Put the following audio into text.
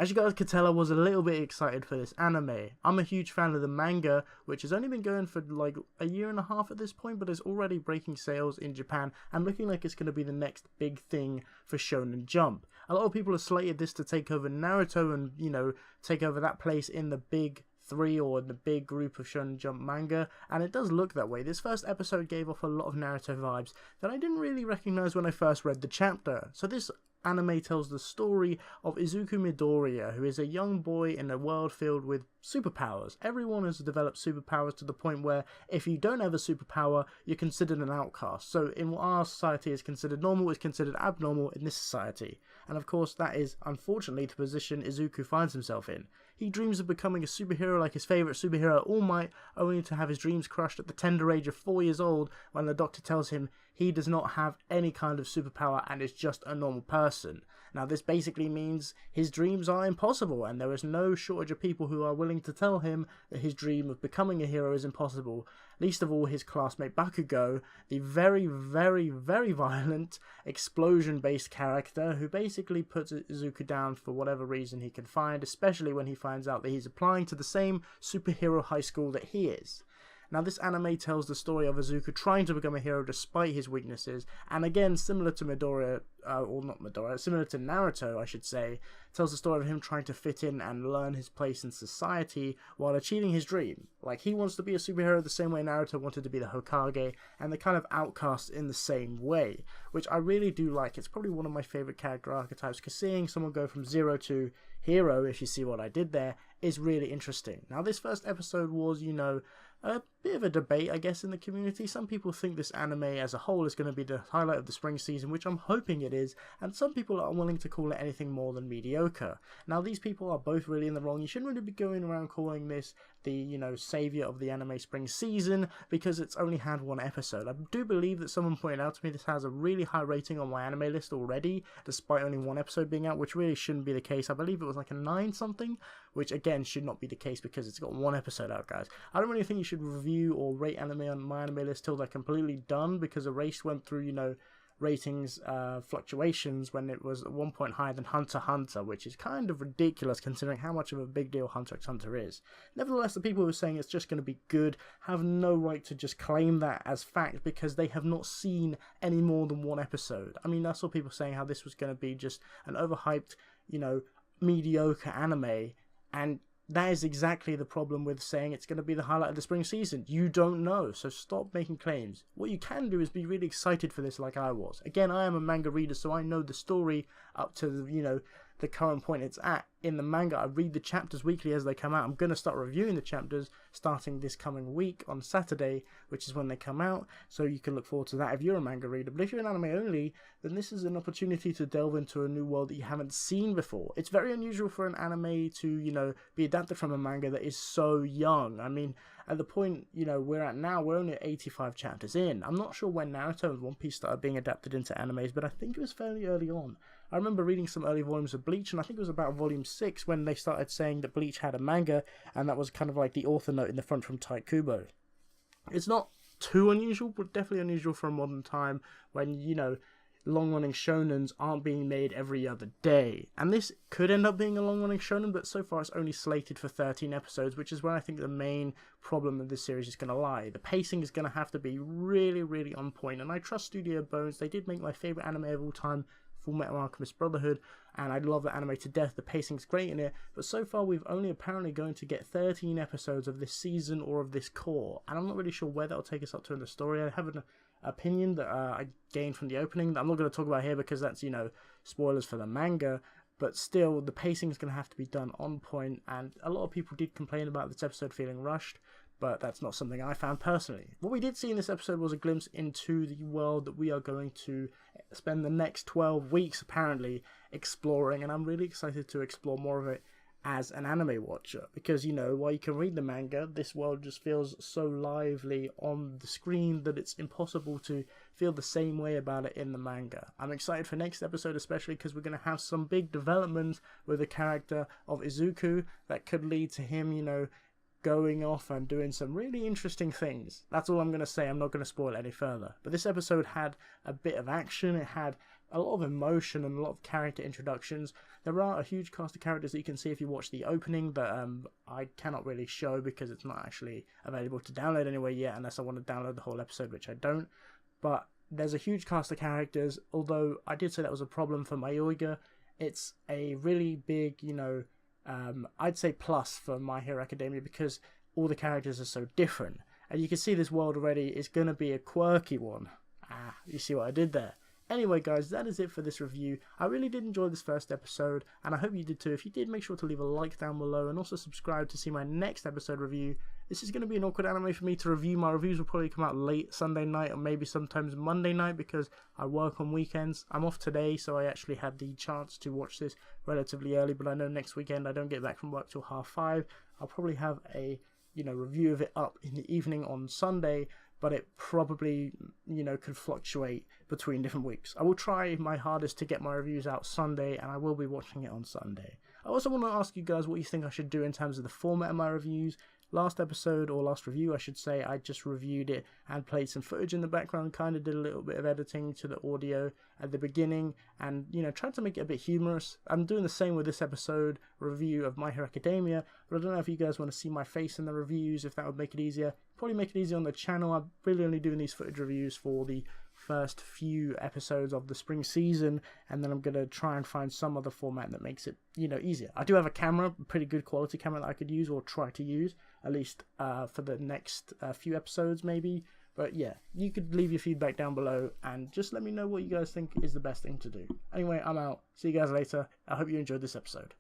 As you guys could tell, I was a little bit excited for this anime. I'm a huge fan of the manga, which has only been going for like a year and a half at this point, but is already breaking sales in Japan and looking like it's going to be the next big thing for Shonen Jump. A lot of people have slated this to take over Naruto and, you know, take over that place in the big three or in the big group of Shonen Jump manga, and it does look that way. This first episode gave off a lot of Naruto vibes that I didn't really recognize when I first read the chapter. So this anime tells the story of Izuku Midoriya, who is a young boy in a world filled with superpowers. Everyone has developed superpowers to the point where if you don't have a superpower, you're considered an outcast. So in what our society is considered normal is considered abnormal in this society. And of course that is unfortunately the position Izuku finds himself in. He dreams of becoming a superhero like his favourite superhero, All Might, only to have his dreams crushed at the tender age of 4 years old when the doctor tells him he does not have any kind of superpower and is just a normal person. Now this basically means his dreams are impossible, and there is no shortage of people who are willing to tell him that his dream of becoming a hero is impossible, least of all his classmate Bakugo, the very, very, very violent explosion-based character who basically puts Izuku down for whatever reason he can find, especially when he finds out that he's applying to the same superhero high school that he is. Now this anime tells the story of Izuku trying to become a hero despite his weaknesses, and again, similar to similar to Naruto, I should say, tells the story of him trying to fit in and learn his place in society while achieving his dream. Like, he wants to be a superhero the same way Naruto wanted to be the Hokage, and the kind of outcast in the same way, which I really do like. It's probably one of my favourite character archetypes, because seeing someone go from zero to hero, if you see what I did there, is really interesting. Now this first episode was, you know, a bit of a debate, I guess, in the community. Some people think this anime as a whole is going to be the highlight of the spring season, which I'm hoping it is, and some people are unwilling to call it anything more than mediocre. Now, these people are both really in the wrong. You shouldn't really be going around calling this the, you know, saviour of the anime spring season, because it's only had one episode. I do believe that someone pointed out to me this has a really high rating on my anime list already, despite only one episode being out, which really shouldn't be the case. I believe it was like a 9 something, which again should not be the case because it's got one episode out, guys. I don't really think you should review or rate anime on my anime list till they're completely done, because Erased went through, you know, ratings fluctuations when it was at one point higher than Hunter x Hunter, which is kind of ridiculous considering how much of a big deal Hunter x Hunter is. Nevertheless, the people who are saying it's just going to be good have no right to just claim that as fact, because they have not seen any more than one episode. I mean, I saw people saying how this was going to be just an overhyped, you know, mediocre anime, and that is exactly the problem with saying it's going to be the highlight of the spring season. You don't know, so stop making claims. What you can do is be really excited for this like I was. Again, I am a manga reader, so I know the story up to the, you know, the current point it's at in the manga. I read the chapters weekly as they come out. I'm going to start reviewing the chapters starting this coming week on Saturday, which is when they come out, so you can look forward to that if you're a manga reader. But if you're an anime only, then this is an opportunity to delve into a new world that you haven't seen before. It's very unusual for an anime to, you know, be adapted from a manga that is so young. I mean, at the point, you know, we're at now, we're only at 85 chapters in. I'm not sure when Naruto and One Piece started being adapted into animes, but I think it was fairly early on. I remember reading some early volumes of Bleach, and I think it was about volume 6 when they started saying that Bleach had a manga, and that was kind of like the author note in the front from Tite Kubo. It's not too unusual, but definitely unusual for a modern time when, you know, long-running shonens aren't being made every other day. And this could end up being a long-running shonen, but so far it's only slated for 13 episodes, which is where I think the main problem of this series is going to lie. The pacing is going to have to be really, really on point, and I trust Studio Bones. They did make my favourite anime of all time, Full Metal Alchemist Brotherhood, and I love the anime to death. The pacing's great in it, but so far we've only apparently going to get 13 episodes of this season or of this core, and I'm not really sure where that'll take us up to in the story. I have an opinion that I gained from the opening that I'm not going to talk about here because that's, you know, spoilers for the manga, but still the pacing is going to have to be done on point, and a lot of people did complain about this episode feeling rushed, but that's not something I found personally. What we did see in this episode was a glimpse into the world that we are going to spend the next 12 weeks apparently exploring, and I'm really excited to explore more of it as an anime watcher, because, you know, while you can read the manga, this world just feels so lively on the screen that it's impossible to feel the same way about it in the manga. I'm excited for next episode, especially because we're going to have some big developments with the character of Izuku that could lead to him, you know, going off and doing some really interesting things. That's all I'm going to say. I'm not going to spoil it any further. But this episode had a bit of action. It had a lot of emotion and a lot of character introductions. There are a huge cast of characters that you can see if you watch the opening that I cannot really show because it's not actually available to download anywhere yet, unless I want to download the whole episode, which I don't. But there's a huge cast of characters, although I did say that was a problem for Mayoiga. It's a really big, I'd say plus for My Hero Academia because all the characters are so different. And you can see this world already is going to be a quirky one. You see what I did there? Anyway, guys, that is it for this review. I really did enjoy this first episode, and I hope you did too. If you did, make sure to leave a like down below, and also subscribe to see my next episode review. This is going to be an awkward anime for me to review. My reviews will probably come out late Sunday night, or maybe sometimes Monday night, because I work on weekends. I'm off today, so I actually had the chance to watch this relatively early, but I know next weekend I don't get back from work till 5:30. I'll probably have a review of it up in the evening on Sunday, but it probably, could fluctuate between different weeks. I will try my hardest to get my reviews out Sunday, and I will be watching it on Sunday. I also want to ask you guys what you think I should do in terms of the format of my reviews. Last episode, or last review I should say, I just reviewed it and played some footage in the background, kind of did a little bit of editing to the audio at the beginning, and tried to make it a bit humorous. I'm doing the same with this episode review of My Hero Academia, but I don't know if you guys want to see my face in the reviews, if that would make it easier. Probably make it easier on the channel. I'm really only doing these footage reviews for the first few episodes of the spring season, and then I'm going to try and find some other format that makes it easier. I do have a camera, a pretty good quality camera that I could use, or try to use, at least for the next few episodes maybe. But yeah, you could leave your feedback down below and just let me know what you guys think is the best thing to do. Anyway, I'm out. See you guys later. I hope you enjoyed this episode.